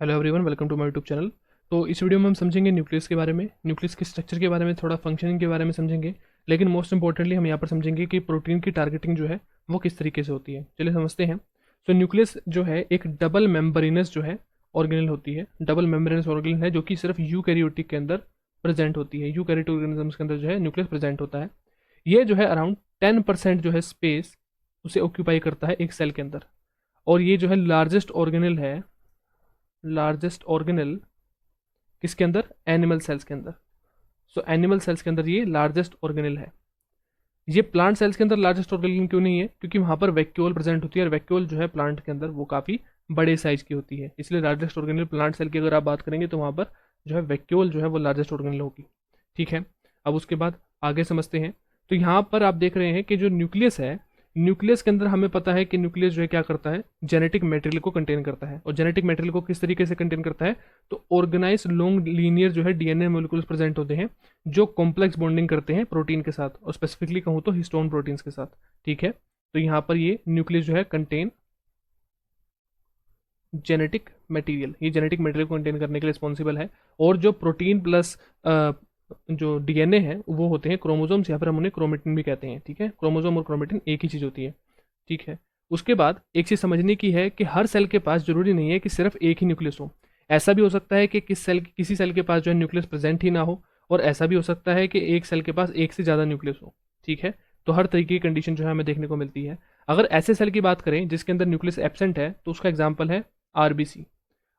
Hello everyone, welcome to my YouTube channel. तो इस video में हम समझेंगे न्यूक्लियस के बारे में, न्यूक्लियस के स्ट्रक्चर के बारे में, थोड़ा फंक्शनिंग के बारे में समझेंगे। लेकिन मोस्ट इंपॉर्टेंटली हम यहाँ पर समझेंगे कि प्रोटीन की टारगेटिंग जो है वो किस तरीके से होती है। चलिए समझते हैं। तो न्यूक्लियस जो है एक डबल मेम्ब्रेनस जो है ऑर्गेनल होती है। डबल मेम्ब्रेनस ऑर्गेनल है जो कि सिर्फ यूकैरियोटिक के अंदर प्रेजेंट होती है। यूकैरियोटिक ऑर्गेनिजम्स के अंदर जो है न्यूक्लियस प्रेजेंट होता है। ये जो है अराउंड 10% जो है स्पेस उसे ऑक्यूपाई करता है एक सेल के अंदर। और ये जो है लार्जेस्ट ऑर्गेनल है, लार्जेस्ट ऑर्गेनल किसके अंदर? एनिमल सेल्स के अंदर। सो एनिमल सेल्स के अंदर ये लार्जेस्ट ऑर्गेनल है। ये प्लांट सेल्स के अंदर लार्जेस्ट ऑर्गेनल क्यों नहीं है? क्योंकि वहां पर वैक्यूल प्रेजेंट होती है, और वैक्यूल जो है प्लांट के अंदर वो काफ़ी बड़े साइज की होती है, इसलिए लार्जेस्ट ऑर्गेनल प्लांट सेल की अगर आप बात करेंगे तो वहां पर जो है वैक्यूल जो है वो लार्जेस्ट ऑर्गेनल होगी। ठीक है, अब उसके बाद आगे समझते हैं। तो यहाँ पर आप देख रहे हैं कि जो न्यूक्लियस है, न्यूक्लियस के अंदर हमें पता है कि न्यूक्लियस जो है क्या करता है, जेनेटिक मटेरियल को कंटेन करता है। और जेनेटिक मटेरियल को किस तरीके से कंटेन करता है? तो ऑर्गेनाइज लॉन्ग लीनियर जो है डीएनए मोलिक्यूल्स प्रेजेंट होते हैं जो कॉम्प्लेक्स बॉन्डिंग करते हैं प्रोटीन के साथ, और स्पेसिफिकली कहूँ तो हिस्टोन प्रोटीन्स के साथ। ठीक है, तो यहाँ पर ये न्यूक्लियस जो है कंटेन जेनेटिक मटेरियल, ये जेनेटिक मटेरियल को कंटेन करने के लिए रिस्पॉन्सिबल है। और जो प्रोटीन प्लस जो डीएनए है वो होते हैं क्रोमोसोम्स, या फिर हम उन्हें क्रोमेटिन भी कहते हैं। ठीक है, क्रोमोसोम और क्रोमेटिन एक ही चीज़ होती है। ठीक है, उसके बाद एक चीज़ समझने की है कि हर सेल के पास जरूरी नहीं है कि सिर्फ एक ही न्यूक्लियस हो। ऐसा भी हो सकता है कि किसी सेल के पास जो है न्यूक्लियस प्रेजेंट ही ना हो, और ऐसा भी हो सकता है कि एक सेल के पास एक से ज़्यादा न्यूक्लियस हो। ठीक है, तो हर तरीके की कंडीशन जो है हमें देखने को मिलती है। अगर ऐसे सेल की बात करें जिसके अंदर न्यूक्लियस एब्सेंट है, तो उसका एग्जाम्पल है आरबीसी।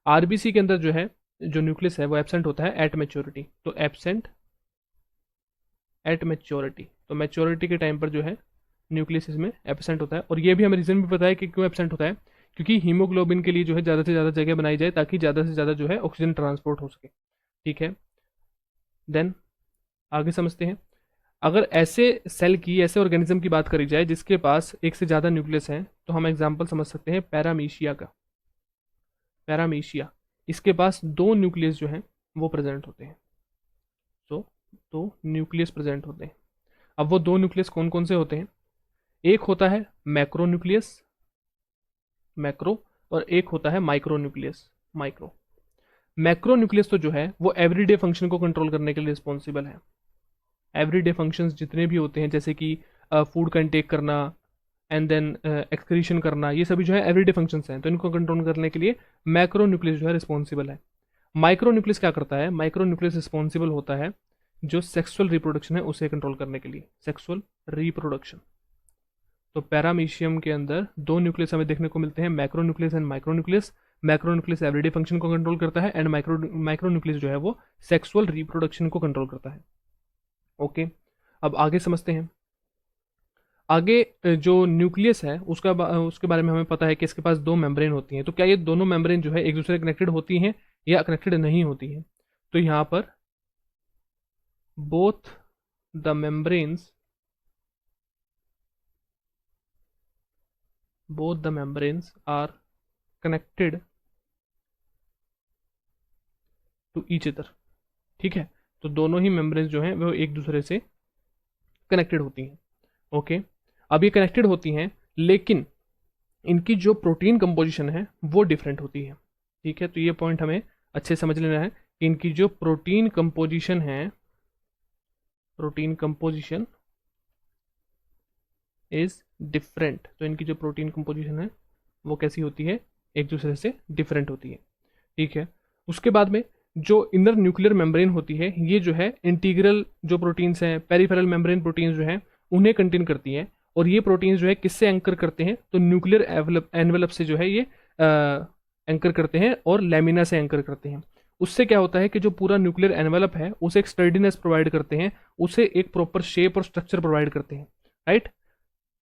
आरबीसी के अंदर जो है जो न्यूक्लियस है वो एब्सेंट होता है एट मेच्योरिटी। तो एब्सेंट एट मेच्योरिटी, तो मेच्योरिटी के टाइम पर जो है न्यूक्लियस इसमें एब्सेंट होता है। और ये भी हमें रीजन भी पता है कि क्यों एब्सेंट होता है, क्योंकि हीमोग्लोबिन के लिए जो है ज़्यादा से ज़्यादा जगह बनाई जाए ताकि ज़्यादा से ज़्यादा जो है ऑक्सीजन ट्रांसपोर्ट हो सके। ठीक है, देन आगे समझते हैं। अगर ऐसे सेल की, ऐसे ऑर्गेनिज्म की बात करी जाए जिसके पास एक से ज़्यादा न्यूक्लियस है, तो हम एग्जाम्पल समझ सकते हैं पैरामीशिया का। पैरामीशिया, इसके पास दो न्यूक्लियस जो हैं वो प्रेजेंट होते हैं। सो दो न्यूक्लियस प्रेजेंट होते हैं। अब वो दो न्यूक्लियस कौन कौन से होते हैं? एक होता है मैक्रो न्यूक्लियस, मैक्रो, और एक होता है micro nucleus, micro. Macro nucleus तो जो है वो एवरीडे फंक्शन को कंट्रोल करने के लिए रिस्पॉन्सिबल है। एवरीडे फंक्शंस जितने भी होते हैं, जैसे कि फूड का इंटेक करना, एंड देन एक्सक्रीशन करना, ये सभी जो है एवरीडे फंक्शंस हैं, तो इनको कंट्रोल करने के लिए मैक्रो न्यूक्लियस जो है रिस्पॉन्सिबल है। माइक्रो न्यूक्लियस क्या करता है? माइक्रो न्यूक्लियस रिस्पॉन्सिबल होता है जो सेक्सुअल रिप्रोडक्शन है उसे कंट्रोल करने के लिए, सेक्सुअल रिप्रोडक्शन। तो पैरामीशियम के अंदर दो न्यूक्लियस हमें देखने को मिलते हैं, macro nucleus and micro nucleus. Macro nucleus everyday function को कंट्रोल करता है, एंड माइक्रो न्यूक्लियस जो है वो सेक्सुअल रिप्रोडक्शन को कंट्रोल करता है। ओके, अब आगे समझते हैं। आगे जो न्यूक्लियस है उसके बारे में हमें पता है कि इसके पास दो मेम्ब्रेन होती हैं। तो क्या ये दोनों मेम्ब्रेन जो है एक दूसरे से कनेक्टेड होती हैं या कनेक्टेड नहीं होती हैं? तो यहाँ पर both the membranes, both the membranes are connected to each other। ठीक है, तो दोनों ही मेम्ब्रेन्स जो हैं वो एक दूसरे से कनेक्टेड होती हैं। ओके, अब ये कनेक्टेड होती हैं, लेकिन इनकी जो प्रोटीन कंपोजिशन है वो डिफरेंट होती है। ठीक है, तो ये पॉइंट हमें अच्छे समझ लेना है कि इनकी जो प्रोटीन कंपोजिशन है, प्रोटीन कंपोजिशन इज डिफरेंट। तो इनकी जो प्रोटीन कंपोजिशन है वो कैसी होती है? एक दूसरे से डिफरेंट होती है। ठीक है, उसके बाद में जो इनर न्यूक्लियर मेम्ब्रेन होती है, ये जो है इंटीग्रल जो प्रोटीन्स हैं, पेरिफेरल मेम्ब्रेन प्रोटीन्स जो हैं उन्हें कंटेन करती हैं। और ये प्रोटीन्स जो है किससे एंकर करते हैं? तो न्यूक्लियर एनवेलप से जो है ये एंकर करते हैं, और लेमिना से एंकर करते हैं। उससे क्या होता है कि जो पूरा न्यूक्लियर एनवेलप है उसे एक स्टर्डीनेस प्रोवाइड करते हैं, उसे एक प्रॉपर शेप और स्ट्रक्चर प्रोवाइड करते हैं। राइट,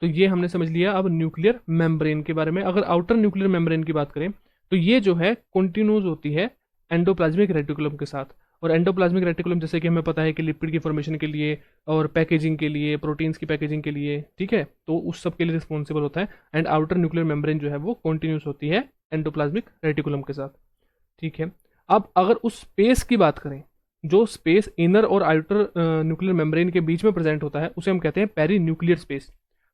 तो ये हमने समझ लिया अब न्यूक्लियर मेम्ब्रेन के बारे में। अगर आउटर न्यूक्लियर मेम्ब्रेन की बात करें तो ये जो है कॉन्टिन्यूज होती है एंडोप्लाज्मिक रेटिकुलम के साथ। और एंडोप्लाज्मिक रेटिकुलम जैसे कि हमें पता है कि लिपिड की फॉर्मेशन के लिए और पैकेजिंग के लिए, प्रोटीन्स की पैकेजिंग के लिए, ठीक है, तो उस सब के लिए रिस्पॉन्सिबल होता है। एंड आउटर न्यूक्लियर मेम्ब्रेन जो है वो कॉन्टिन्यूस होती है एंडोप्लाज्मिक रेटिकुलम के साथ। ठीक है, अब अगर उस स्पेस की बात करें, जो स्पेस इनर और आउटर न्यूक्लियर मेम्ब्रेन के बीच में प्रेजेंट होता है उसे हम कहते हैं पेरी न्यूक्लियर स्पेस।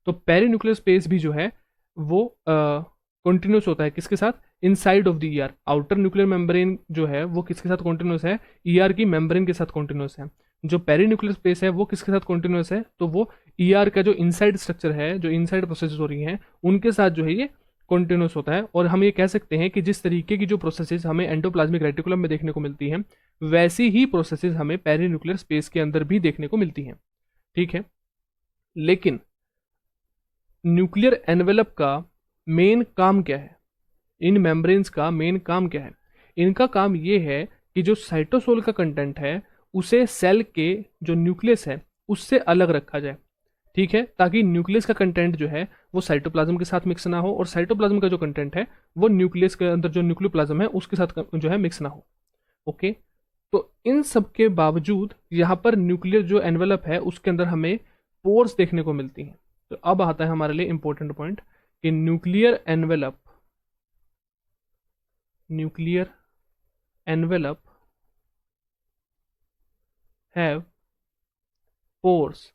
तो पेरी न्यूक्लियर स्पेस भी जो है वो कंटिन्यूस होता है किसके साथ? Inside of the ER. Outer nuclear membrane जो है वो किसके साथ कॉन्टिन्यूस है, ईआर की मेम्ब्रेन के साथ कॉन्टिन्यूस है। जो पेरीन्यूक्लियर स्पेस है वो किसके साथ कॉन्टिन्यूस है, तो वो ईआर का जो इनसाइड स्ट्रक्चर है, जो इनसाइड प्रोसेस हो रही हैं उनके साथ जो है ये कॉन्टिन्यूस होता है। और हम ये कह सकते हैं कि जिस तरीके की जो प्रोसेसेस हमें एंडोप्लाज्मिक रेटिकुलम में देखने को मिलती हैं, वैसी ही प्रोसेसेस हमें पेरीन्यूक्लियर स्पेस के अंदर भी देखने को मिलती हैं। ठीक है, लेकिन न्यूक्लियर एनवेलप का मेन काम क्या है, इन मेम्ब्रेन्स का मेन काम क्या है? इनका काम ये है कि जो साइटोसोल का कंटेंट है उसे सेल के जो न्यूक्लियस है उससे अलग रखा जाए। ठीक है, ताकि न्यूक्लियस का कंटेंट जो है वो साइटोप्लाज्म के साथ मिक्स ना हो, और साइटोप्लाज्म का जो कंटेंट है वो न्यूक्लियस के अंदर जो न्यूक्लियोप्लाज्म है उसके साथ जो है मिक्स ना हो। ओके, तो इन सब के बावजूद यहाँ पर न्यूक्लियर जो एनवेलप है उसके अंदर हमें पोर्स देखने को मिलती हैं। तो अब आता है हमारे लिए इंपॉर्टेंट पॉइंट कि nuclear envelope have pores.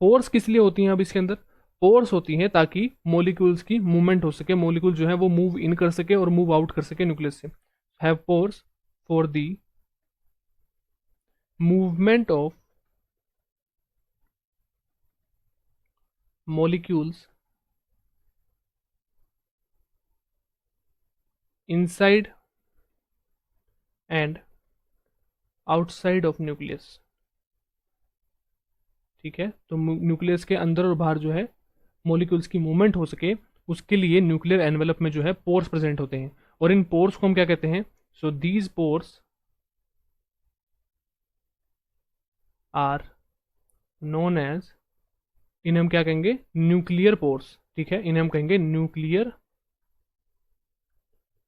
Pores किस लिए होती हैं? अब इसके अंदर पोर्स होती हैं ताकि मॉलिक्यूल्स की मूवमेंट हो सके, मॉलिक्यूल जो है वो मूव इन कर सके और मूव आउट कर सके न्यूक्लियस से। Have pores for the movement of molecules inside and outside of nucleus। ठीक है, तो न्यूक्लियस के अंदर और बाहर जो है मॉलिक्यूल्स की मूवमेंट हो सके उसके लिए न्यूक्लियर एनवेलप में जो है पोर्स प्रेजेंट होते हैं। और इन पोर्स को हम क्या कहते हैं? So these pores are known as, इन्हें हम क्या कहेंगे? Nuclear pores. ठीक है, इन्हें हम कहेंगे न्यूक्लियर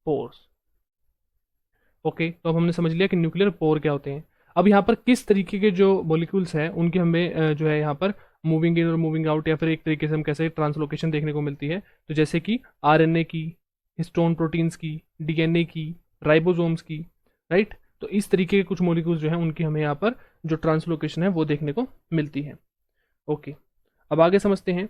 पोर्स। ओके, तो अब हमने समझ लिया कि न्यूक्लियर पोर क्या होते हैं। अब यहाँ पर किस तरीके के जो मॉलिक्यूल्स हैं उनकी हमें जो है यहाँ पर मूविंग इन और मूविंग आउट, या फिर एक तरीके से हम कैसे ट्रांसलोकेशन देखने को मिलती है। तो जैसे कि आरएनए की, हिस्टोन प्रोटीन्स की, डीएनए की, राइबोसोम्स की, राइट। तो इस तरीके के कुछ मॉलिक्यूल्स जो हैं उनकी हमें यहाँ पर जो ट्रांसलोकेशन है वो देखने को मिलती है। ओके, अब आगे समझते हैं।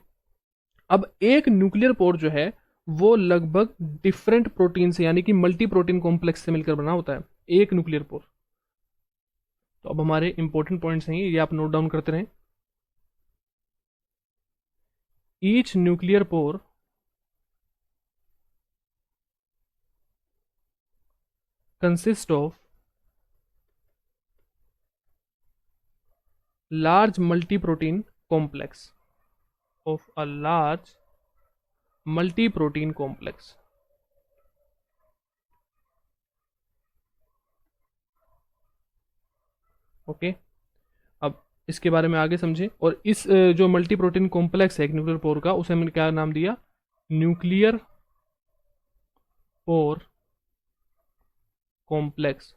अब एक न्यूक्लियर पोर जो है वो लगभग डिफरेंट प्रोटीन से, यानी कि मल्टी प्रोटीन कॉम्प्लेक्स से मिलकर बना होता है एक न्यूक्लियर पोर। तो अब हमारे इंपॉर्टेंट पॉइंट्स हैं, ये आप नोट डाउन करते रहें। Each nuclear pore consist of large multi protein complex, of a large multi protein complex. Okay, अब इसके बारे में आगे समझें। और इस जो मल्टी प्रोटीन कॉम्प्लेक्स है एक न्यूक्लियर पोर का, उसे हमने क्या नाम दिया? Nuclear pore complex.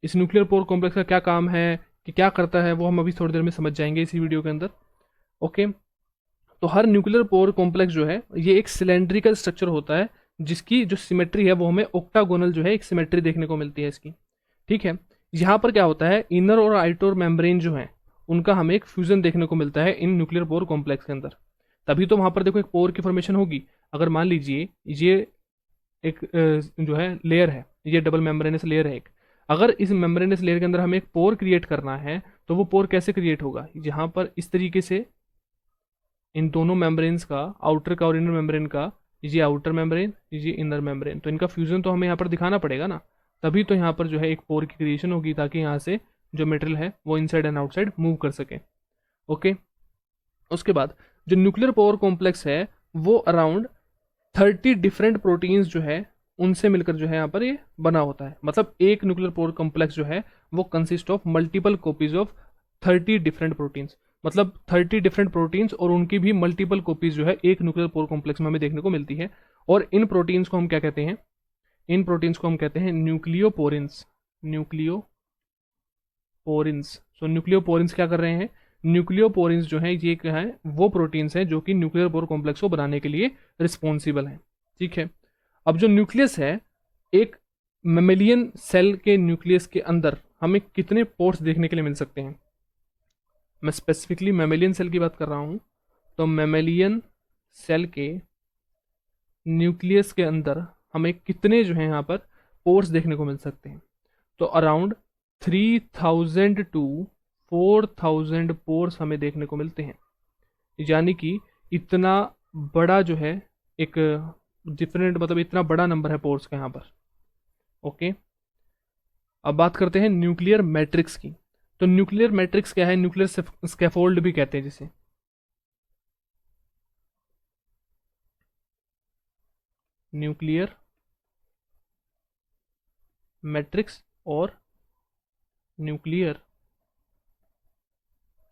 इस न्यूक्लियर पोर कॉम्प्लेक्स का क्या काम है, कि क्या करता है, वो हम अभी थोड़ी देर में समझ जाएंगे इसी वीडियो के अंदर। ओके, तो हर न्यूक्लियर पोर कॉम्प्लेक्स जो है ये एक सिलेंड्रिकल स्ट्रक्चर होता है, जिसकी जो सिमेट्री है वो हमें ऑक्टागोनल जो है एक सिमेट्री देखने को मिलती है इसकी। ठीक है, यहाँ पर क्या होता है, इनर और आउटर मेम्ब्रेन जो है उनका हमें एक फ्यूजन देखने को मिलता है इन न्यूक्लियर पोर कॉम्प्लेक्स के अंदर। तभी तो वहाँ पर देखो एक पोर की फॉर्मेशन होगी। अगर मान लीजिए ये एक जो है लेयर है, ये डबल मेम्ब्रेनस लेयर है एक, अगर इस मेम्ब्रेनस लेयर के अंदर हमें एक पोर क्रिएट करना है तो वो पोर कैसे क्रिएट होगा? यहाँ पर इस तरीके से इन दोनों मेम्ब्रेन्स का, आउटर का और इनर मेम्ब्रेन का, ये आउटर मेम्ब्रेन, ये इनर मेम्ब्रेन, तो इनका फ्यूजन तो हमें यहाँ पर दिखाना पड़ेगा ना। तभी तो यहाँ पर जो है एक पोर की क्रिएशन होगी, ताकि यहाँ से जो मटेरियल है वो इनसाइड एंड आउटसाइड मूव कर सके। ओके, उसके बाद जो न्यूक्लियर पोर कॉम्प्लेक्स है वो अराउंड 30 डिफरेंट प्रोटीन्स जो है उनसे मिलकर जो है यहाँ पर ये बना होता है। मतलब एक न्यूक्लियर पोर कॉम्प्लेक्स जो है वो consist of multiple copies of 30 different proteins. मतलब 30 डिफरेंट प्रोटीन्स और उनकी भी मल्टीपल कॉपीज जो है एक न्यूक्लियर पोर कॉम्प्लेक्स में हमें देखने को मिलती है। और इन प्रोटीन्स को हम क्या कहते हैं? इन प्रोटीन्स को हम कहते हैं न्यूक्लियोपोरिन्स। न्यूक्लियोपोरिन्स। सो न्यूक्लियोपोरिन्स क्या कर रहे हैं? न्यूक्लियोपोरिन्स जो है ये क्या है, वो प्रोटीन्स हैं जो कि न्यूक्लियर पोर कॉम्प्लेक्स को बनाने के लिए रिस्पॉन्सिबल हैं। ठीक है, अब जो न्यूक्लियस है, एक मेमेलियन सेल के न्यूक्लियस के अंदर हमें कितने पोर्स देखने के लिए मिल सकते हैं? मैं स्पेसिफिकली मेमेलियन सेल की बात कर रहा हूँ। तो मेमेलियन सेल के न्यूक्लियस के अंदर हमें कितने जो है यहाँ पर पोर्स देखने को मिल सकते हैं? तो अराउंड 3000 टू 4000 पोर्स हमें देखने को मिलते हैं, यानी कि इतना बड़ा जो है एक डिफरेंट, मतलब इतना बड़ा नंबर है पोर्स का यहाँ पर। ओके, अब बात करते हैं न्यूक्लियर मैट्रिक्स की। तो न्यूक्लियर मैट्रिक्स क्या है? न्यूक्लियर स्कैफोल्ड भी कहते हैं जिसे। न्यूक्लियर मैट्रिक्स और न्यूक्लियर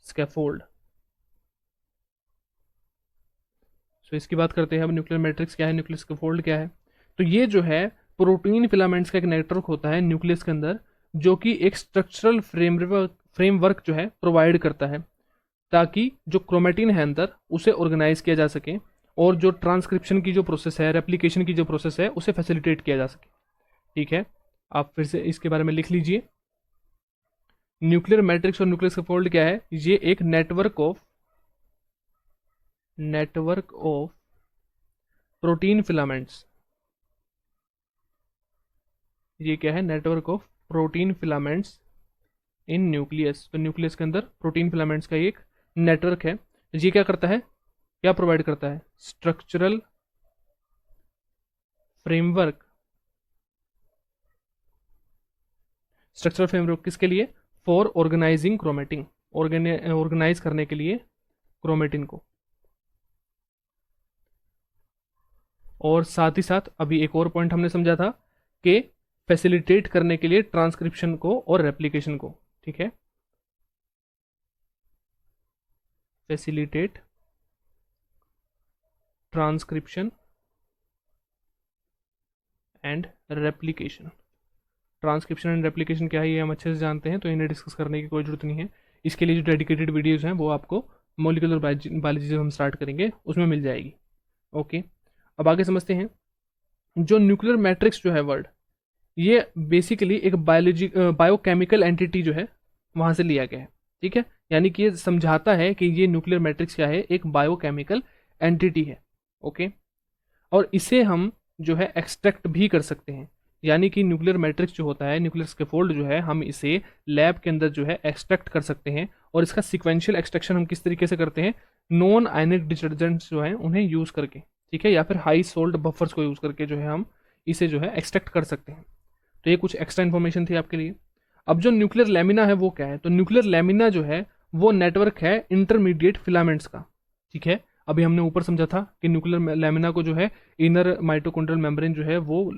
स्कैफोल्ड। सो इसकी बात करते हैं अब। न्यूक्लियर मैट्रिक्स क्या है, न्यूक्लियर स्कैफोल्ड क्या है? तो ये जो है प्रोटीन फिलामेंट्स का एक नेटवर्क होता है न्यूक्लियस के अंदर, जो कि एक स्ट्रक्चरल फ्रेमवर्क जो है प्रोवाइड करता है, ताकि जो क्रोमेटिन है अंदर उसे ऑर्गेनाइज किया जा सके, और जो ट्रांसक्रिप्शन की जो प्रोसेस है, रेप्लिकेशन की जो प्रोसेस है, उसे फैसिलिटेट किया जा सके। ठीक है, आप फिर से इसके बारे में लिख लीजिए। न्यूक्लियर मैट्रिक्स और न्यूक्लियर स्कैफोल्ड क्या है? ये एक नेटवर्क ऑफ प्रोटीन फिलामेंट्स। ये क्या है? Network of protein filaments in nucleus. तो न्यूक्लियस के अंदर प्रोटीन फिलामेंट्स का एक नेटवर्क है। ये क्या करता है, क्या प्रोवाइड करता है? Structural framework. स्ट्रक्चरल फ्रेमवर्क किसके लिए? फॉर ऑर्गेनाइजिंग क्रोमेटिन, ऑर्गेनाइज करने के लिए क्रोमेटिन को। और साथ ही साथ अभी एक और पॉइंट हमने समझा था कि फैसिलिटेट करने के लिए ट्रांसक्रिप्शन को और रेप्लिकेशन को। ठीक है, facilitate transcription and replication. Transcription and replication क्या है ये हम अच्छे से जानते हैं, तो इन्हें डिस्कस करने की कोई जरूरत नहीं है। इसके लिए जो डेडिकेटेड वीडियोस हैं वो आपको मॉलिक्यूलर बायोलॉजी जब हम स्टार्ट करेंगे उसमें मिल जाएगी। ओके, अब आगे समझते हैं। जो न्यूक्लियर मैट्रिक्स जो है वर्ड, ये बेसिकली एक बायोकेमिकल एंटिटी जो है वहाँ से लिया गया है। ठीक है, यानी कि ये समझाता है कि ये न्यूक्लियर मैट्रिक्स क्या है, एक बायोकेमिकल एंटिटी है। ओके, और इसे हम जो है एक्सट्रैक्ट भी कर सकते हैं, यानी कि न्यूक्लियर मैट्रिक्स जो होता है, न्यूक्लियर स्कैफोल्ड जो है, हम इसे लैब के अंदर जो है एक्सट्रैक्ट कर सकते हैं। और इसका सिक्वेंशियल एक्सट्रैक्शन हम किस तरीके से करते हैं? नॉन आयनिक डिटर्जेंट्स जो हैं उन्हें यूज़ करके, ठीक है, या फिर हाई सोल्ट बफर्स को यूज़ करके जो है हम इसे जो है एक्सट्रैक्ट कर सकते हैं। तो ये कुछ एक्स्ट्रा इन्फॉर्मेशन थी आपके लिए। अब जो न्यूक्लियर लेमिना है वो क्या है? तो न्यूक्लियर लेमिना जो है वो नेटवर्क है इंटरमीडिएट फिलामेंट्स का। ठीक है, अभी हमने ऊपर समझा था कि न्यूक्लियर लेमिना को जो है इनर माइटोकॉन्ड्रियल मेम्ब्रेन जो है वो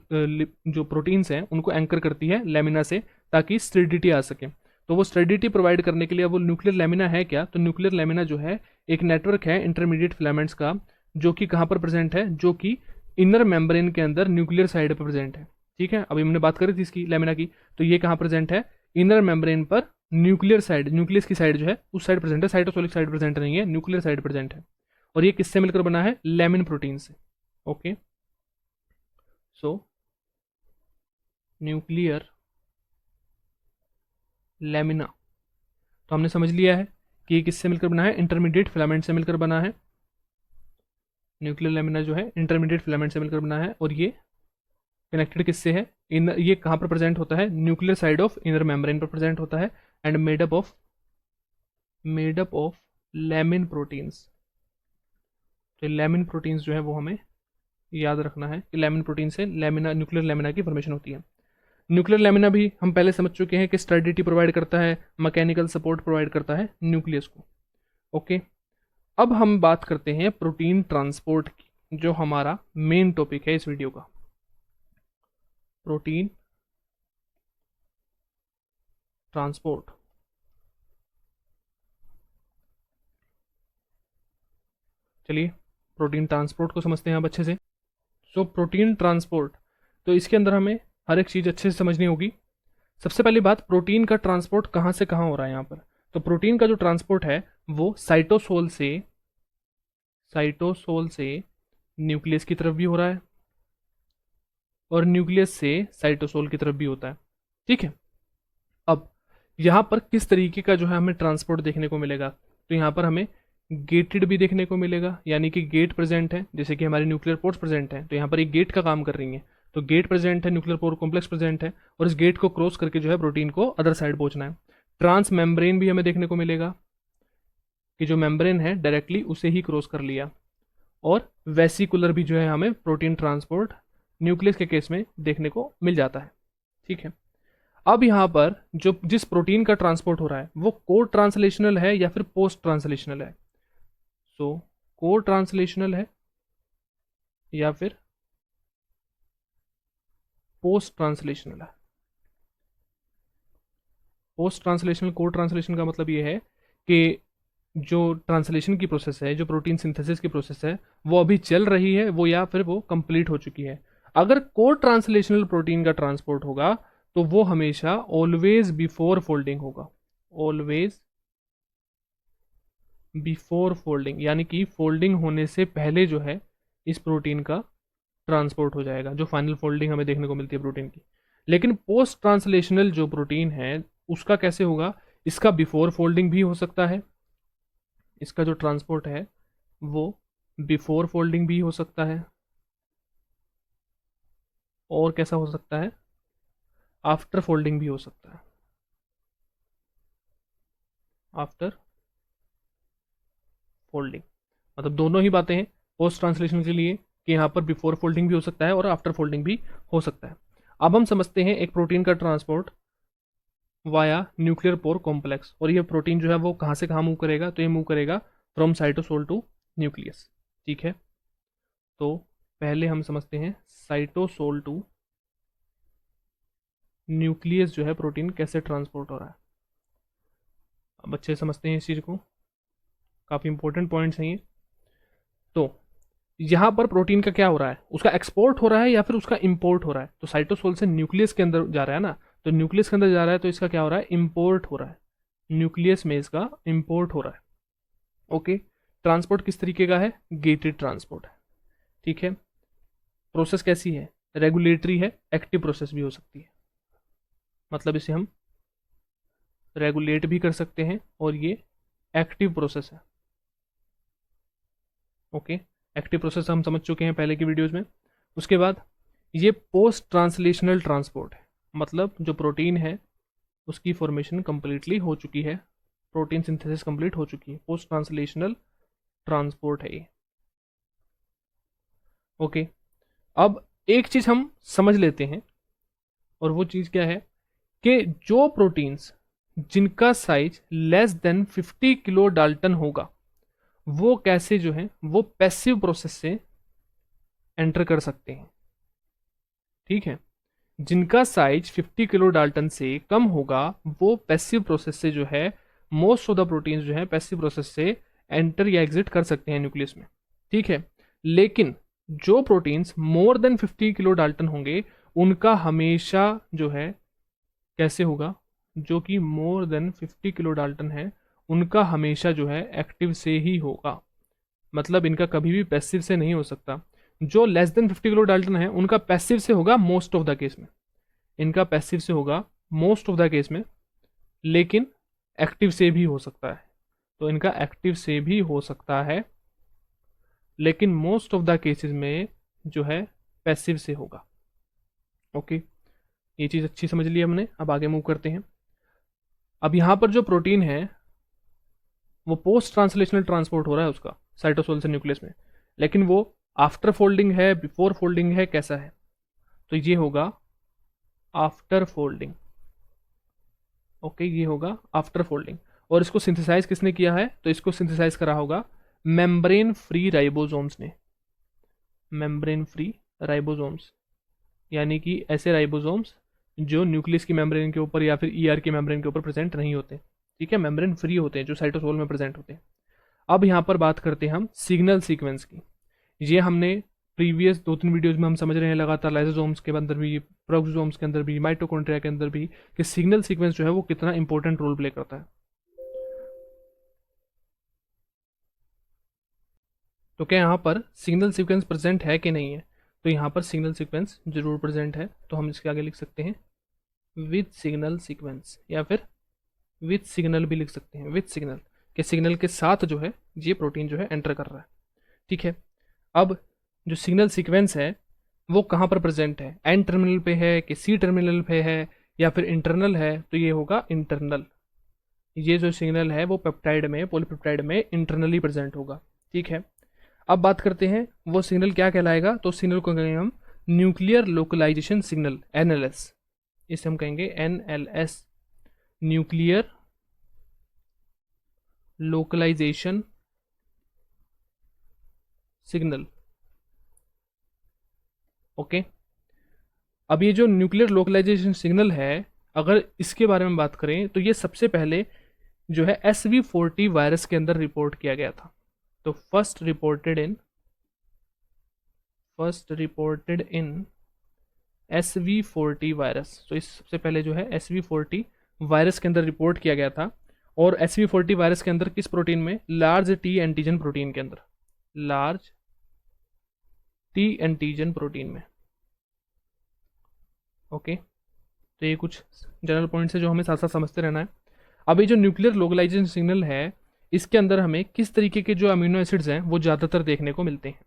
जो प्रोटीन्स हैं उनको एंकर करती है लेमिना से, ताकि स्टेरिडिटी आ सके। तो वो स्टेरिडिटी प्रोवाइड करने के लिए वो न्यूक्लियर लेमिना है क्या? तो न्यूक्लियर लेमिना जो है एक नेटवर्क है इंटरमीडिएट फिलामेंट्स का, जो कि कहाँ पर प्रेजेंट है? जो कि इनर मेम्ब्रेन के अंदर न्यूक्लियर साइड पर प्रेजेंट है। ठीक है, अभी हमने बात करी थी इसकी लेमिना की, तो ये कहाँ प्रेजेंट है? इनर मेम्ब्रेन पर न्यूक्लियर साइड, न्यूक्लियस की साइड जो है उस साइड प्रेजेंट है, साइटोसोलिक साइड प्रेजेंट नहीं है, न्यूक्लियर साइड प्रेजेंट है। और ये किससे मिलकर बना है? लेमिन प्रोटीन से। ओके, सो न्यूक्लियर लेमिना तो हमने समझ लिया है कि ये किससे मिलकर बना है? इंटरमीडिएट फिलामेंट से मिलकर बना है। न्यूक्लियर लेमिना जो है इंटरमीडिएट फिलामेंट से मिलकर बना है, और ये कनेक्टेड किससे है? इन ये कहाँ पर प्रेजेंट होता है? Nuclear side of inner membrane पर प्रेजेंट होता है, and made up of lamin proteins. तो लेमिन प्रोटीन्स जो है वो हमें याद रखना है कि लेमिन प्रोटीन से लेमिना, न्यूक्लियर लेमिना की फॉर्मेशन होती है। न्यूक्लियर लेमिना भी हम पहले समझ चुके हैं कि स्टर्डिटी प्रोवाइड करता है, मैकेनिकल सपोर्ट प्रोवाइड करता है न्यूक्लियस को। ओके, अब हम बात करते हैं प्रोटीन ट्रांसपोर्ट की, जो हमारा मेन टॉपिक है इस वीडियो का। Protein transport. चलिए प्रोटीन ट्रांसपोर्ट को समझते हैं अब अच्छे से। सो प्रोटीन ट्रांसपोर्ट, तो इसके अंदर हमें हर एक चीज़ अच्छे से समझनी होगी। सबसे पहली बात, प्रोटीन का ट्रांसपोर्ट कहाँ से कहाँ हो रहा है यहाँ पर? तो प्रोटीन का जो ट्रांसपोर्ट है वो साइटोसोल से न्यूक्लियस की तरफ भी हो रहा है, और न्यूक्लियस से साइटोसोल की तरफ भी होता है। ठीक है, अब यहाँ पर किस तरीके का जो है हमें ट्रांसपोर्ट देखने को मिलेगा? तो यहाँ पर हमें गेटेड भी देखने को मिलेगा, यानी कि गेट प्रेजेंट है, जैसे कि हमारे न्यूक्लियर पोर्ट्स प्रेजेंट हैं, तो यहाँ पर एक गेट का काम कर रही हैं। तो गेट प्रेजेंट है, न्यूक्लियर पोर कॉम्प्लेक्स प्रेजेंट है, और इस गेट को क्रॉस करके जो है प्रोटीन को अदर साइड पहुंचना है। ट्रांस मेम्ब्रेन भी हमें देखने को मिलेगा कि जो मेम्ब्रेन है डायरेक्टली उसे ही क्रॉस कर लिया, और वेसिकुलर भी जो है हमें प्रोटीन ट्रांसपोर्ट न्यूक्लियस के केस में देखने को मिल जाता है। ठीक है, अब यहाँ पर जो जिस प्रोटीन का ट्रांसपोर्ट हो रहा है वो कोर ट्रांसलेशनल है या फिर पोस्ट ट्रांसलेशनल है। सो कोर ट्रांसलेशनल है या फिर पोस्ट ट्रांसलेशनल है। पोस्ट ट्रांसलेशनल कोर ट्रांसलेशन का मतलब ये है कि जो ट्रांसलेशन की प्रोसेस है, जो प्रोटीन सिंथेसिस की प्रोसेस है, वो अभी चल रही है, वो या फिर वो कंप्लीट हो चुकी है। अगर कोर ट्रांसलेशनल प्रोटीन का ट्रांसपोर्ट होगा तो वो हमेशा ऑलवेज बिफोर फोल्डिंग होगा, ऑलवेज बिफोर फोल्डिंग, यानी कि फोल्डिंग होने से पहले जो है इस प्रोटीन का ट्रांसपोर्ट हो जाएगा, जो फाइनल फोल्डिंग हमें देखने को मिलती है प्रोटीन की। लेकिन पोस्ट ट्रांसलेशनल जो प्रोटीन है उसका कैसे होगा, इसका बिफोर फोल्डिंग भी हो सकता है, इसका जो ट्रांसपोर्ट है वो बिफोर फोल्डिंग भी हो सकता है, और कैसा हो सकता है, आफ्टर फोल्डिंग भी हो सकता है, आफ्टर फोल्डिंग। मतलब दोनों ही बातें हैं पोस्ट ट्रांसलेशन के लिए कि यहाँ पर बिफोर फोल्डिंग भी हो सकता है और आफ्टर फोल्डिंग भी हो सकता है। अब हम समझते हैं एक प्रोटीन का transport via nuclear pore complex, और ये प्रोटीन जो है वो कहाँ से कहाँ मूव करेगा, तो ये मूव करेगा फ्रॉम साइटोसोल टू न्यूक्लियस। ठीक है, तो पहले हम समझते हैं साइटोसोल टू न्यूक्लियस जो है प्रोटीन कैसे ट्रांसपोर्ट हो रहा है। अब अच्छे समझते हैं इस चीज़ को, काफ़ी इंपॉर्टेंट पॉइंट्स हैं ये। तो यहाँ पर प्रोटीन का क्या हो रहा है, उसका एक्सपोर्ट हो रहा है या फिर उसका इंपोर्ट हो रहा है। तो साइटोसोल से न्यूक्लियस के अंदर जा रहा है ना, तो न्यूक्लियस के अंदर जा रहा है तो इसका क्या हो रहा है, इंपोर्ट हो रहा है, न्यूक्लियस में इसका इंपोर्ट हो रहा है। ओके, ट्रांसपोर्ट किस तरीके का है, गेटेड ट्रांसपोर्ट है। ठीक है, प्रोसेस कैसी है, रेगुलेटरी है, एक्टिव प्रोसेस भी हो सकती है, मतलब इसे हम रेगुलेट भी कर सकते हैं और ये एक्टिव प्रोसेस है। ओके, एक्टिव प्रोसेस हम समझ चुके हैं पहले की वीडियोस में। उसके बाद ये पोस्ट ट्रांसलेशनल ट्रांसपोर्ट है, मतलब जो प्रोटीन है उसकी फॉर्मेशन कंप्लीटली हो चुकी है, प्रोटीन सिंथेसिस कंप्लीट हो चुकी है, पोस्ट ट्रांसलेशनल ट्रांसपोर्ट है ये। ओके, अब एक चीज़ हम समझ लेते हैं, और वो चीज़ क्या है कि जो प्रोटीन्स जिनका size less than 50 kilo Dalton होगा वो कैसे जो है वो पैसिव प्रोसेस से एंटर कर सकते हैं। ठीक है, जिनका साइज 50 किलो डाल्टन से कम होगा वो पैसिव प्रोसेस से जो है, मोस्ट ऑफ द प्रोटीन्स जो है पैसिव प्रोसेस से एंटर या एग्जिट कर सकते हैं न्यूक्लियस में। ठीक है, लेकिन जो proteins more than 50 kilo Dalton होंगे उनका हमेशा जो है कैसे होगा, जो कि मोर देन 50 किलो डाल्टन है उनका हमेशा जो है एक्टिव से ही होगा, मतलब इनका कभी भी पैसिव से नहीं हो सकता। जो लेस देन 50 किलो डाल्टन है उनका पैसिव से होगा मोस्ट ऑफ द केस में, इनका पैसिव से होगा मोस्ट ऑफ द केस में, लेकिन एक्टिव से भी हो सकता है। तो इनका एक्टिव से भी हो सकता है लेकिन मोस्ट ऑफ द केसेस में जो है पैसिव से होगा। ओके, ये चीज़ अच्छी समझ ली हमने। अब आगे मूव करते हैं। अब यहाँ पर जो प्रोटीन है वो पोस्ट ट्रांसलेशनल ट्रांसपोर्ट हो रहा है उसका साइटोसोल से न्यूक्लियस में, लेकिन वो आफ्टर फोल्डिंग है, बिफोर फोल्डिंग है, कैसा है, तो ये होगा आफ्टर फोल्डिंग। ओके, ये होगा आफ्टर फोल्डिंग। और इसको सिंथेसाइज किसने किया है, तो इसको सिंथेसाइज करा होगा मेम्ब्रेन फ्री राइबोसोम्स ने, मेम्ब्रेन फ्री राइबोसोम्स, यानी कि ऐसे राइबोसोम्स जो न्यूक्लियस की मेम्ब्रेन के ऊपर या फिर ईआर की मेम्ब्रेन के ऊपर प्रेजेंट नहीं होते। ठीक है, मेम्ब्रेन फ्री होते हैं, जो साइटोसोल में प्रेजेंट होते हैं। अब यहाँ पर बात करते हैं हम सिग्नल सीक्वेंस की। ये हमने प्रीवियस 2-3 वीडियोस में हम समझ रहे हैं लगातार, लाइसोसोम्स के अंदर भी, प्रोक्सोम्स के अंदर भी, माइटोकॉन्ड्रिया के अंदर भी, कि सिग्नल सीक्वेंस जो है वो कितना इंपॉर्टेंट रोल प्ले करता है। तो क्या यहाँ पर सिग्नल सीक्वेंस प्रेजेंट है कि नहीं है, तो यहाँ पर सिग्नल सीक्वेंस जरूर प्रेजेंट है। तो हम इसके आगे लिख सकते हैं विथ सिग्नल सीक्वेंस, या फिर विथ सिग्नल भी लिख सकते हैं, विथ सिग्नल के सिग्नल के साथ जो है ये प्रोटीन जो है एंटर कर रहा है। ठीक है, अब जो सिग्नल सीक्वेंस है वो कहाँ पर प्रेजेंट है, एन टर्मिनल पे है कि सी टर्मिनल पे है या फिर इंटरनल है, तो ये होगा इंटरनल। ये जो सिग्नल है वो पेप्टाइड में, पॉलीपेप्टाइड में इंटरनली प्रेजेंट होगा। ठीक है, अब बात करते हैं वो सिग्नल क्या कहलाएगा। तो सिग्नल को कहेंगे हम न्यूक्लियर लोकलाइजेशन सिग्नल, एनएलएस। इसे हम कहेंगे NLS, nuclear localization signal. Okay, अब ये जो न्यूक्लियर लोकलाइजेशन सिग्नल है, अगर इसके बारे में बात करें तो ये सबसे पहले जो है SV40 वायरस के अंदर रिपोर्ट किया गया था। तो first reported in SV40 virus. तो इस सबसे पहले जो है SV40 वायरस के अंदर रिपोर्ट किया गया था। और SV40 वायरस के अंदर किस प्रोटीन में, लार्ज टी एंटीजन प्रोटीन के अंदर, लार्ज टी एंटीजन प्रोटीन में। ओके, तो ये कुछ जनरल पॉइंट्स है जो हमें साथ साथ समझते रहना है। अब ये जो न्यूक्लियर लोकलाइजेशन सिग्नल है, इसके अंदर हमें किस तरीके के जो अमीनो एसिड्स हैं वो ज़्यादातर देखने को मिलते हैं।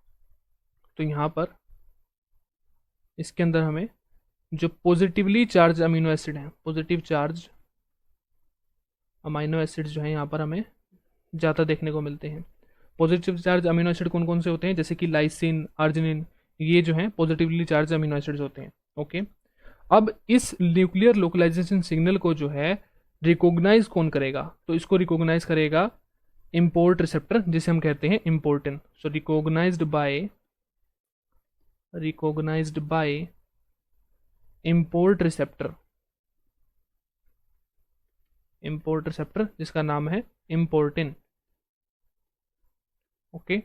तो यहाँ पर इसके अंदर हमें जो पॉजिटिवली चार्ज अमीनो एसिड हैं, पॉजिटिव चार्ज अमीनो एसिड्स जो हैं यहाँ पर हमें ज़्यादा देखने को मिलते हैं। पॉजिटिव चार्ज अमीनो एसिड कौन कौन से होते हैं, जैसे कि लाइसिन, अर्जिनिन, ये जो हैं पॉजिटिवली चार्ज अमीनो एसिड्स होते हैं। ओके, अब इस न्यूक्लियर लोकलाइजेशन सिग्नल को जो है रिकॉग्नाइज कौन करेगा, तो इसको रिकॉग्नाइज करेगा इम्पोर्ट रिसेप्टर, जिसे हम कहते हैं इम्पोर्टिन। सो रिकॉग्नाइज्ड बाय इम्पोर्ट रिसेप्टर, जिसका नाम है इम्पोर्टिन। ओके,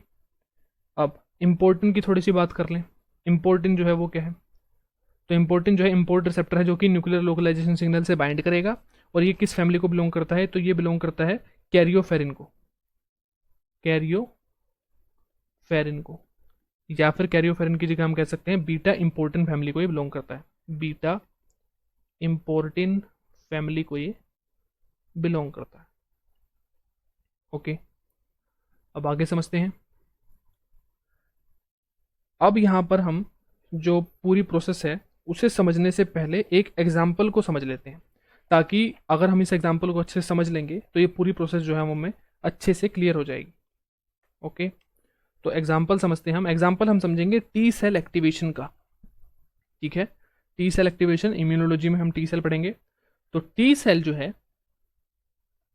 अब इम्पोर्टिन की थोड़ी सी बात कर लें। इम्पोर्टिन जो है वो क्या है, तो इम्पोर्टिन जो है इम्पोर्ट रिसेप्टर है जो कि न्यूक्लियर लोकलाइजेशन सिग्नल से बाइंड करेगा। और ये किस फैमिली को बिलोंग करता है, तो ये बिलोंग करता है कैरियोफेरिन को, या फिर कैरियोफेरिन की जगह हम कह सकते हैं बीटा इम्पोर्टिन फैमिली को ये बिलोंग करता है, बीटा इम्पोर्टिन फैमिली को ये बिलोंग करता है। ओके, अब आगे समझते हैं। अब यहाँ पर हम जो पूरी प्रोसेस है उसे समझने से पहले एक एग्जाम्पल को समझ लेते हैं, ताकि अगर हम इस एग्जाम्पल को अच्छे से समझ लेंगे तो ये पूरी प्रोसेस जो है वो हमें अच्छे से क्लियर हो जाएगी। ओके, तो एग्जाम्पल समझते हैं हम। एग्जाम्पल हम समझेंगे टी सेल एक्टिवेशन का। ठीक है, टी सेल एक्टिवेशन, इम्यूनोलॉजी में हम टी सेल पढ़ेंगे। तो टी सेल जो है,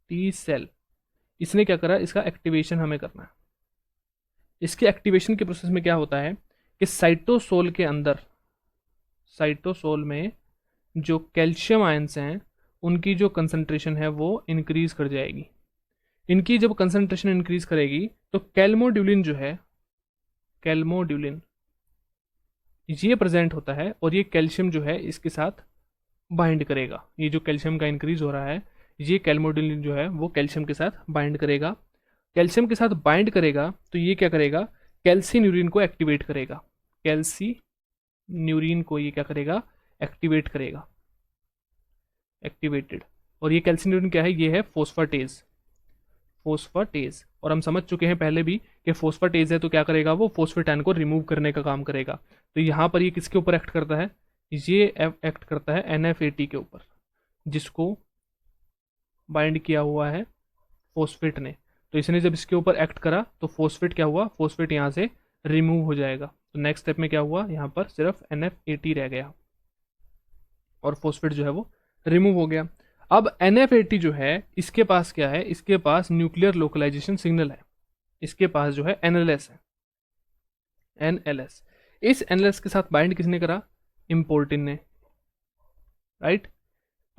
टी सेल, इसने क्या करा, इसका एक्टिवेशन हमें करना है। इसके एक्टिवेशन के प्रोसेस में क्या होता है कि साइटोसोल के अंदर, साइटोसोल में जो कैल्शियम आयंस हैं उनकी जो कंसंट्रेशन है वो इंक्रीज कर जाएगी। इनकी जब कंसंट्रेशन इंक्रीज करेगी तो कैल्मोड्यूलिन जो है, कैल्मोड्यूलिन ये प्रेजेंट होता है और ये कैल्शियम जो है इसके साथ बाइंड करेगा। ये जो कैल्शियम का इंक्रीज हो रहा है, ये कैल्मोड्यूलिन जो है वो कैल्शियम के साथ बाइंड करेगा। कैल्शियम के साथ बाइंड करेगा तो ये क्या करेगा, कैल्सीन्यूरिन को एक्टिवेट करेगा। कैल्सीन्यूरिन को ये क्या करेगा, एक्टिवेट करेगा, एक्टिवेटेड। और ये कैल्सीन्यूरिन क्या है, ये है फोस्फाटेज, फोस्फाटेज। और हम समझ चुके हैं पहले भी कि फोस्फाटेज है तो क्या करेगा, वो फोस्फेटाइन को रिमूव करने का काम करेगा। तो यहाँ पर ये किसके ऊपर एक्ट करता है, ये एक्ट करता है NF80 के ऊपर, जिसको बाइंड किया हुआ है फोस्फेट ने। तो इसने जब इसके ऊपर एक्ट करा तो फोस्फेट क्या हुआ, फोस्फेट यहाँ से रिमूव हो जाएगा। तो नेक्स्ट स्टेप में क्या हुआ, यहाँ पर सिर्फ NF80 रह गया और फोस्फेट जो है वो रिमूव हो गया। अब NF80 जो है इसके पास क्या है, इसके पास न्यूक्लियर लोकलाइजेशन सिग्नल है, इसके पास जो है NLS है, NLS। इस NLS के साथ बाइंड किसने करा, इम्पोर्टिन ने, राइट।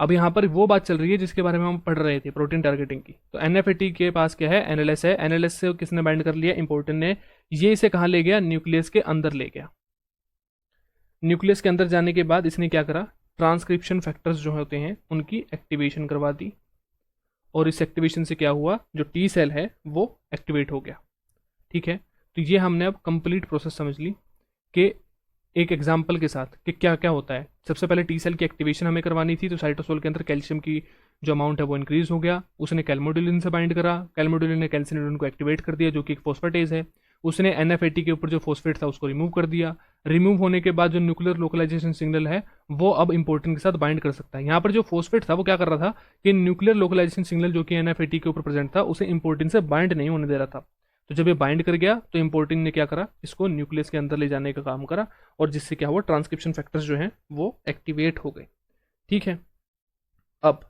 अब यहाँ पर वो बात चल रही है जिसके बारे में हम पढ़ रहे थे, प्रोटीन टारगेटिंग की। तो NF80 के पास क्या है, NLS है। NLS से किसने बाइंड कर लिया, इम्पोर्टिन ने। ये इसे कहाँ ले गया, न्यूक्लियस के अंदर ले गया। न्यूक्लियस के अंदर जाने के बाद इसने क्या करा, ट्रांसक्रिप्शन फैक्टर्स जो होते हैं उनकी एक्टिवेशन करवा दी। और इस एक्टिवेशन से क्या हुआ, जो टी सेल है वो एक्टिवेट हो गया। ठीक है, तो ये हमने अब कंप्लीट प्रोसेस समझ ली कि एक एग्जाम्पल के साथ कि क्या क्या होता है। सबसे पहले टी सेल की एक्टिवेशन हमें करवानी थी, तो साइटोसोल के अंदर कैल्शियम की जो अमाउंट है वो इंक्रीज हो गया। उसने कैल्मोड्यूलिन से बाइंड करा, कैल्मोड्यूलिन ने कैल्सिन्यूरिन को एक्टिवेट कर दिया जो कि एक फोस्फेटेज है। उसने NF80 के ऊपर जो फोस्फेट था उसको रिमूव कर दिया। रिमूव होने के बाद जो न्यूक्लियर लोकलाइजेशन सिग्नल है वो अब इंपोर्टिन के साथ बाइंड कर सकता है। यहाँ पर जो फॉस्फेट था वो क्या कर रहा था कि न्यूक्लियर लोकलाइजेशन सिग्नल जो कि एनएफएटी के ऊपर प्रेजेंट था उसे इंपोर्टिन से बाइंड नहीं होने दे रहा था। तो जब ये बाइंड कर गया तो इंपोर्टिन ने क्या करा, इसको न्यूक्लियस के अंदर ले जाने का काम करा, और जिससे क्या हुआ, ट्रांसक्रिप्शन फैक्टर्स जो हैं वो एक्टिवेट हो गए। ठीक है, अब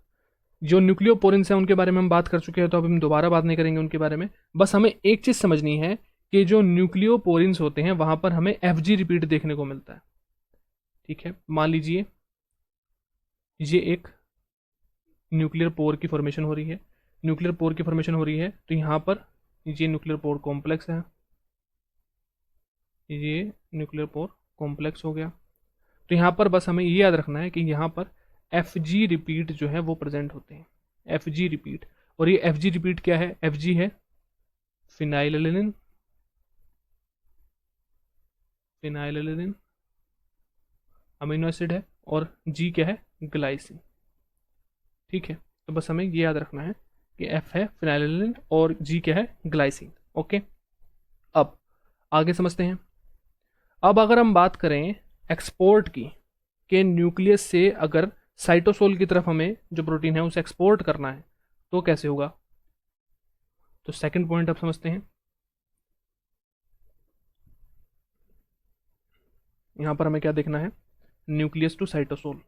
जो न्यूक्लियोपोरिन्स हैं उनके बारे में हम बात कर चुके हैं, तो अब हम दोबारा बात नहीं करेंगे उनके बारे में। बस हमें एक चीज़ समझनी है कि जो न्यूक्लियोपोरिन्स होते हैं वहाँ पर हमें एफजी रिपीट देखने को मिलता है। ठीक है, मान लीजिए ये एक न्यूक्लियर पोर की फॉर्मेशन हो रही है, न्यूक्लियर पोर की फॉर्मेशन हो रही है, तो यहाँ पर ये न्यूक्लियर पोर कॉम्प्लेक्स है, ये न्यूक्लियर पोर कॉम्प्लेक्स हो गया। तो यहाँ पर बस हमें ये याद रखना है कि यहाँ पर एफ जी रिपीट जो है वो प्रेजेंट होते हैं, एफ जी रिपीट। और ये एफ जी रिपीट क्या है, एफ जी है फिनाइलएलेनिन, फिनाइलएलेनिन अमीनो एसिड है, और जी क्या है, ग्लाइसिन। ठीक है, तो बस हमें ये याद रखना है कि एफ है फिनाइलएलेनिन और जी क्या है, ग्लाइसिन। ओके, अब आगे समझते हैं। अब अगर हम बात करें एक्सपोर्ट की, के न्यूक्लियस से अगर साइटोसोल की तरफ हमें जो प्रोटीन है उसे एक्सपोर्ट करना है तो कैसे होगा, तो सेकंड पॉइंट अब समझते हैं। यहां पर हमें क्या देखना है, nucleus to cytosol.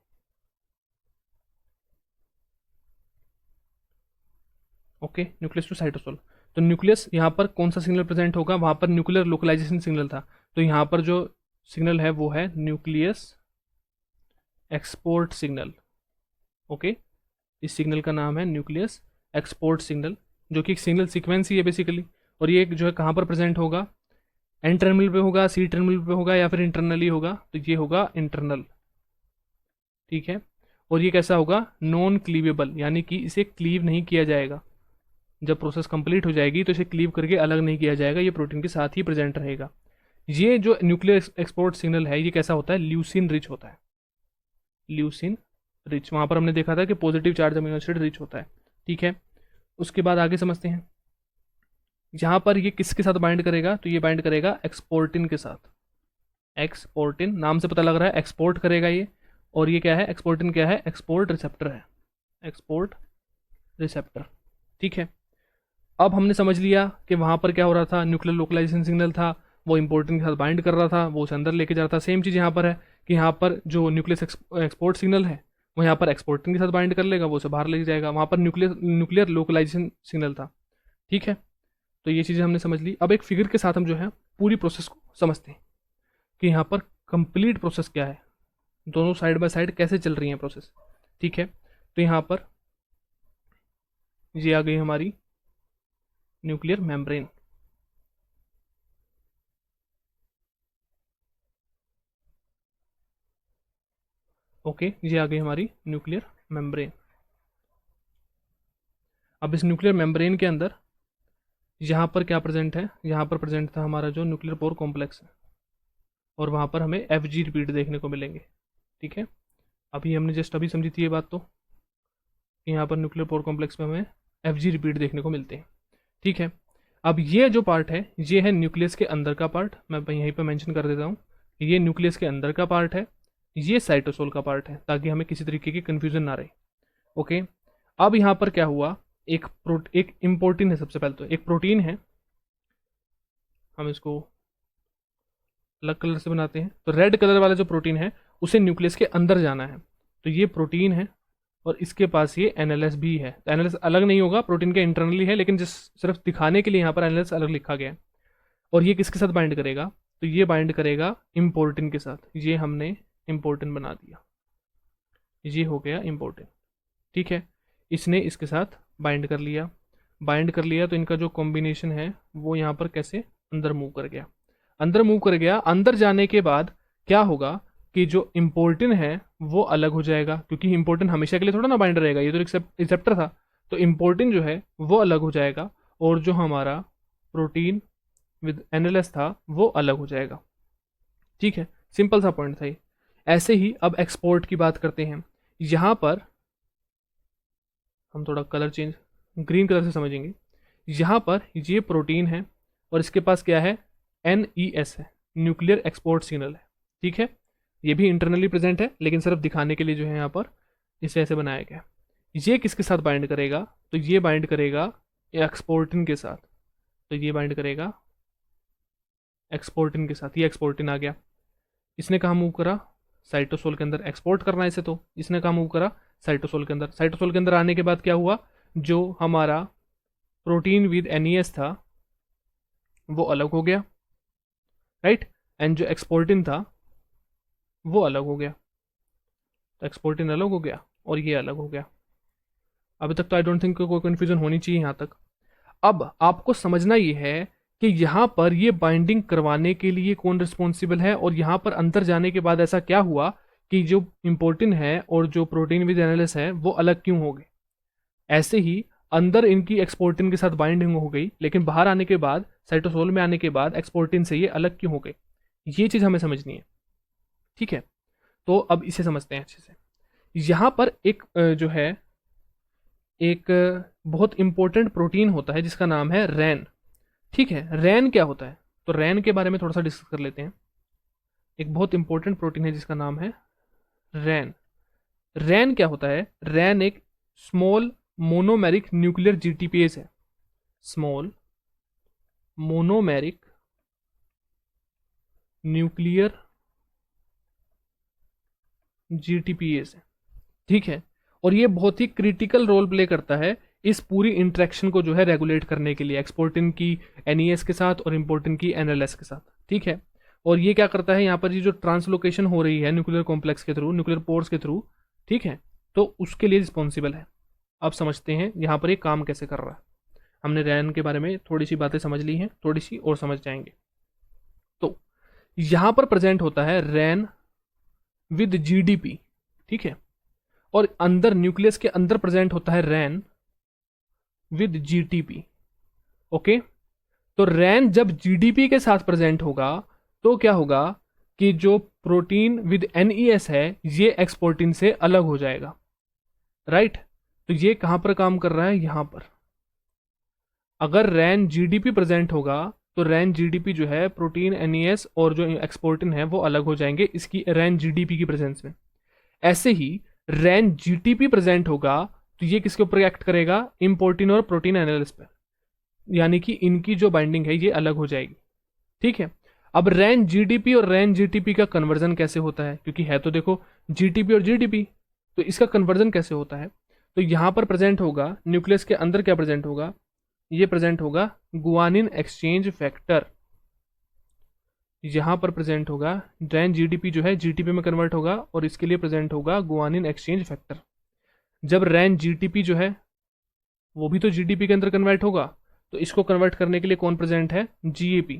Okay, nucleus to cytosol. तो न्यूक्लियस यहाँ पर कौन सा सिग्नल प्रेजेंट होगा, वहां पर न्यूक्लियर लोकलाइजेशन सिग्नल था, तो यहाँ पर जो सिग्नल है वो है न्यूक्लियस एक्सपोर्ट सिग्नल। ओके, इस सिग्नल का नाम है न्यूक्लियस एक्सपोर्ट सिग्नल, जो कि एक सिग्नल सीक्वेंस ही है बेसिकली। और ये जो है कहाँ पर प्रेजेंट होगा, एन टर्मिनल पे होगा, सी टर्मिनल पे होगा, या फिर इंटरनली होगा, तो ये होगा इंटरनल। ठीक है, और ये कैसा होगा, नॉन क्लीवेबल, यानी कि इसे क्लीव नहीं किया जाएगा। जब प्रोसेस कंप्लीट हो जाएगी तो इसे क्लीव करके अलग नहीं किया जाएगा, ये प्रोटीन के साथ ही प्रेजेंट रहेगा। ये जो न्यूक्लियर एक्सपोर्ट सिग्नल है ये कैसा होता है, ल्यूसिन रिच होता है, ल्यूसिन रिच। वहां पर हमने देखा था कि positive charge amino acid rich होता है। ठीक है, उसके बाद आगे समझते हैं। यहाँ पर ये किसके साथ बाइंड करेगा, तो ये बाइंड करेगा एक्सपोर्टिन के साथ। एक्सपोर्टिन, नाम से पता लग रहा है एक्सपोर्ट करेगा ये। और ये क्या है, एक्सपोर्टिन क्या है, एक्सपोर्ट रिसेप्टर है, एक्सपोर्ट रिसेप्टर। ठीक है, अब हमने समझ लिया कि वहाँ पर क्या हो रहा था, न्यूक्लियर लोकलाइजेशन सिग्नल था, वो इंपोर्टिन के साथ बाइंड कर रहा था, वो उसे अंदर लेके जा रहा था। सेम चीज़ यहाँ पर है कि यहाँ पर जो न्यूक्लियस एक्सपोर्ट सिग्नल है वो यहाँ पर एक्सपोर्टिन के साथ बाइंड कर लेगा, वो उसे बाहर ले जाएगा। वहाँ पर न्यूक्लियर लोकलाइजेशन सिग्नल था। ठीक है, तो ये चीज़ें हमने समझ ली। अब एक फिगर के साथ हम जो है पूरी प्रोसेस को समझते हैं कि यहाँ पर कंप्लीट प्रोसेस क्या है, दोनों साइड बाय साइड कैसे चल रही है प्रोसेस। ठीक है, तो यहाँ पर ये आ गई हमारी न्यूक्लियर मेम्ब्रेन। ओके, ये आ गई हमारी न्यूक्लियर मेम्ब्रेन। अब इस न्यूक्लियर मेम्ब्रेन के अंदर यहाँ पर क्या प्रेजेंट है, यहाँ पर प्रेजेंट था हमारा जो न्यूक्लियर पोर कॉम्प्लेक्स है, और वहाँ पर हमें एफ जी रिपीट देखने को मिलेंगे। ठीक है, अभी हमने जस्ट अभी समझी थी ये बात, तो यहाँ पर न्यूक्लियर पोर कॉम्प्लेक्स में हमें एफ जी रिपीट देखने को मिलते हैं। ठीक है, अब ये जो पार्ट है ये है न्यूक्लियस के अंदर का पार्ट, मैं यहीं पर मेंशन कर देता हूँ, ये न्यूक्लियस के अंदर का पार्ट है, ये साइटोसोल का पार्ट है, ताकि हमें किसी तरीके की कन्फ्यूजन ना रहे। ओके, अब यहाँ पर क्या हुआ, एक इम्पोर्टिन है, सबसे पहले तो एक प्रोटीन है, हम इसको अलग कलर से बनाते हैं। तो रेड कलर वाला जो प्रोटीन है उसे न्यूक्लियस के अंदर जाना है, तो ये प्रोटीन है, और इसके पास ये एनएलएस भी है। तो एनएलएस अलग नहीं होगा, प्रोटीन के इंटरनली है, लेकिन जिस सिर्फ दिखाने के लिए यहाँ पर एनएलएस अलग लिखा गया है। और ये किसके साथ बाइंड करेगा, तो ये बाइंड करेगा इम्पोर्टिन के साथ। ये हमने इम्पोर्टिन बना दिया, ये हो गया इम्पोर्टिन। ठीक है, इसने इसके साथ बाइंड कर लिया, बाइंड कर लिया, तो इनका जो कॉम्बिनेशन है वो यहाँ पर कैसे अंदर मूव कर गया, अंदर मूव कर गया। अंदर जाने के बाद क्या होगा कि जो इम्पोर्टिन है वो अलग हो जाएगा, क्योंकि इम्पोर्टिन हमेशा के लिए थोड़ा ना बाइंडर रहेगा, ये तो रिसेप्टर था, तो इम्पोर्टिन जो है वो अलग हो जाएगा, और जो हमारा प्रोटीन विद एनएलएस था वो अलग हो जाएगा। ठीक है, सिंपल सा पॉइंट था ये। ऐसे ही अब एक्सपोर्ट की बात करते हैं। यहाँ पर हम थोड़ा कलर चेंज ग्रीन कलर से समझेंगे। यहाँ पर ये प्रोटीन है और इसके पास क्या है, NES है, न्यूक्लियर एक्सपोर्ट सिग्नल है। ठीक है, ये भी इंटरनली प्रेजेंट है, लेकिन सिर्फ दिखाने के लिए जो है यहाँ पर इसे ऐसे बनाया गया। ये किसके साथ बाइंड करेगा, तो ये बाइंड करेगा एक्सपोर्टिन के साथ, तो ये बाइंड करेगा एक्सपोर्टिन के साथ, ये एक्सपोर्टिन आ गया। इसने कहाँ मूव करा, साइटोसोल के अंदर। एक्सपोर्ट करना है इसे, तो इसने कहाँ मूव करा, साइटोसोल के अंदर। साइटोसोल के अंदर आने के बाद क्या हुआ, जो हमारा प्रोटीन विद NES था वो अलग हो गया, राइट, एंड जो एक्सपोर्टिन था वो अलग हो गया। तो एक्सपोर्टिन अलग हो गया और ये अलग हो गया। अभी तक तो आई डोंट थिंक कोई कन्फ्यूजन होनी चाहिए यहाँ तक। अब आपको समझना ये है कि यहाँ पर ये बाइंडिंग करवाने के लिए कौन रिस्पॉन्सिबल है, और यहाँ पर अंदर जाने के बाद ऐसा क्या हुआ कि जो इम्पोर्टिन है और जो प्रोटीन विद एनालिस है वो अलग क्यों हो गए। ऐसे ही अंदर इनकी एक्सपोर्टिन के साथ बाइंडिंग हो गई, लेकिन बाहर आने के बाद, साइटोसोल में आने के बाद एक्सपोर्टिन से ये अलग क्यों हो गए, ये चीज़ हमें समझनी है। ठीक है, तो अब इसे समझते हैं अच्छे से। यहाँ पर एक जो है एक बहुत इंपॉर्टेंट प्रोटीन होता है जिसका नाम है रैन। ठीक है, रैन क्या होता है, तो रैन के बारे में थोड़ा सा डिस्कस कर लेते हैं। एक बहुत इंपॉर्टेंट प्रोटीन है जिसका नाम है रैन। रैन क्या होता है, रैन एक स्मॉल मोनोमेरिक न्यूक्लियर GTPase है। स्मॉल मोनोमेरिक न्यूक्लियर GTPase है। ठीक है, और ये बहुत ही क्रिटिकल रोल प्ले करता है इस पूरी इंट्रैक्शन को जो है रेगुलेट करने के लिए, एक्सपोर्टिन की NES के साथ और इम्पोर्टिन की NLS के साथ। ठीक है, और ये क्या करता है, यहाँ पर ये जो ट्रांसलोकेशन हो रही है न्यूक्लियर कॉम्प्लेक्स के थ्रू, न्यूक्लियर पोर्स के थ्रू, ठीक है, तो उसके लिए रिस्पॉन्सिबल है। अब समझते हैं यहाँ पर ये काम कैसे कर रहा है। हमने रैन के बारे में थोड़ी सी बातें समझ ली हैं, थोड़ी सी और समझ जाएंगे। तो यहाँ पर प्रेजेंट होता है रैन विद GDP, ठीक है, और अंदर न्यूक्लियस के अंदर प्रेजेंट होता है रैन विद GTP। ओके, तो रैन जब GDP के साथ प्रेजेंट होगा तो क्या होगा कि जो प्रोटीन विद NES है ये एक्सपोर्टिन से अलग हो जाएगा, राइट। तो ये कहां पर काम कर रहा है, यहां पर। अगर रैन GDP प्रेजेंट होगा तो रैन GDP जो है प्रोटीन NES और जो एक्सपोर्टिन है वो अलग हो जाएंगे इसकी रैन GDP की प्रेजेंस में। ऐसे ही रैन GTP प्रेजेंट होगा तो ये किसके ऊपर एक्ट करेगा, इम्पोर्टिन और प्रोटीन एनालिस पर, यानी कि इनकी जो बाइंडिंग है ये अलग हो जाएगी। ठीक है, अब रैन GDP और रैन GTP का कन्वर्जन कैसे होता है, क्योंकि है तो देखो GTP और GDP, तो इसका कन्वर्जन कैसे होता है। तो यहां पर प्रेजेंट होगा न्यूक्लियस के अंदर क्या प्रेजेंट होगा, ये प्रेजेंट होगा गुआनिन एक्सचेंज फैक्टर। यहां पर प्रेजेंट होगा रैन GDP जो है GTP में कन्वर्ट होगा और इसके लिए प्रेजेंट होगा गुआनिन एक्सचेंज फैक्टर। जब रैन GTP जो है वो भी तो GDP के अंदर कन्वर्ट होगा, तो इसको कन्वर्ट करने के लिए कौन प्रेजेंट है, GAP,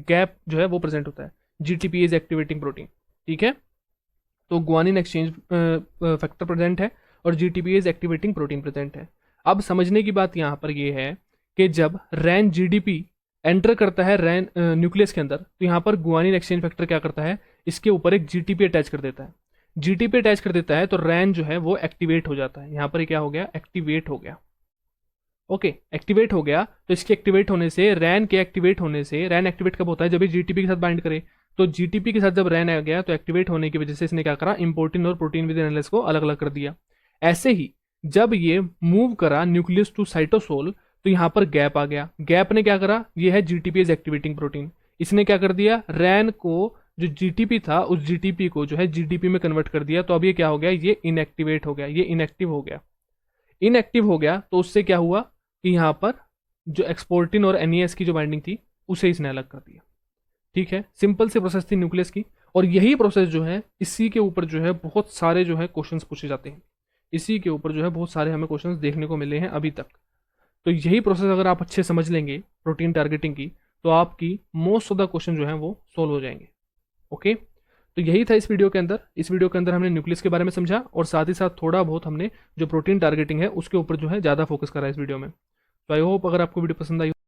गैप जो है वो प्रेजेंट होता है, GTPase एक्टिवेटिंग प्रोटीन। ठीक है, तो गुआनिन एक्सचेंज फैक्टर प्रेजेंट है और GTPase एक्टिवेटिंग प्रोटीन प्रेजेंट है। अब समझने की बात यहाँ पर ये है कि जब रैन GDP एंटर करता है रैन न्यूक्लियस के अंदर, तो यहाँ पर गुआनिन एक्सचेंज फैक्टर क्या करता है, इसके ऊपर एक GTP अटैच कर देता है। GTP अटैच कर देता है तो रैन जो है वो एक्टिवेट हो जाता है। यहाँ पर क्या हो गया, एक्टिवेट हो गया। ओके, एक्टिवेट हो गया, तो इसके एक्टिवेट होने से, रैन के एक्टिवेट होने से, रैन एक्टिवेट कब होता है, जब ये GTP के साथ बाइंड करे, तो GTP के साथ जब रैन आ गया तो एक्टिवेट होने की वजह से इसने क्या करा, इम्पोर्टिन और प्रोटीन विद एनालिस को अलग अलग कर दिया। ऐसे ही जब ये मूव करा न्यूक्लियस टू साइटोसोल तो यहाँ पर गैप आ गया। गैप ने क्या करा, ये है GTPase एक्टिवेटिंग प्रोटीन, इसने क्या कर दिया, रैन को जो GTP था उस GTP को जो है GDP में कन्वर्ट कर दिया। तो अब ये क्या हो गया, ये इनएक्टिवेट हो गया, ये इनएक्टिव हो गया। इनएक्टिव हो गया तो उससे क्या हुआ कि यहाँ पर जो एक्सपोर्टिन और NES की जो बाइंडिंग थी उसे इसने अलग कर दिया। ठीक है, सिंपल सी प्रोसेस थी न्यूक्लियस की, और यही प्रोसेस जो है इसी के ऊपर जो है बहुत सारे जो है क्वेश्चंस पूछे जाते हैं। इसी के ऊपर जो है बहुत सारे हमें क्वेश्चंस देखने को मिले हैं अभी तक। तो यही प्रोसेस अगर आप अच्छे समझ लेंगे प्रोटीन टारगेटिंग की, तो आपकी मोस्ट ऑफ द क्वेश्चन जो है वो सोल्व हो जाएंगे। ओके, तो यही था इस वीडियो के अंदर। इस वीडियो के अंदर हमने न्यूक्लियस के बारे में समझा और साथ ही साथ थोड़ा बहुत हमने जो प्रोटीन टारगेटिंग है उसके ऊपर जो है ज़्यादा फोकस करा इस वीडियो में। तो आई होप अगर आपको वीडियो पसंद आई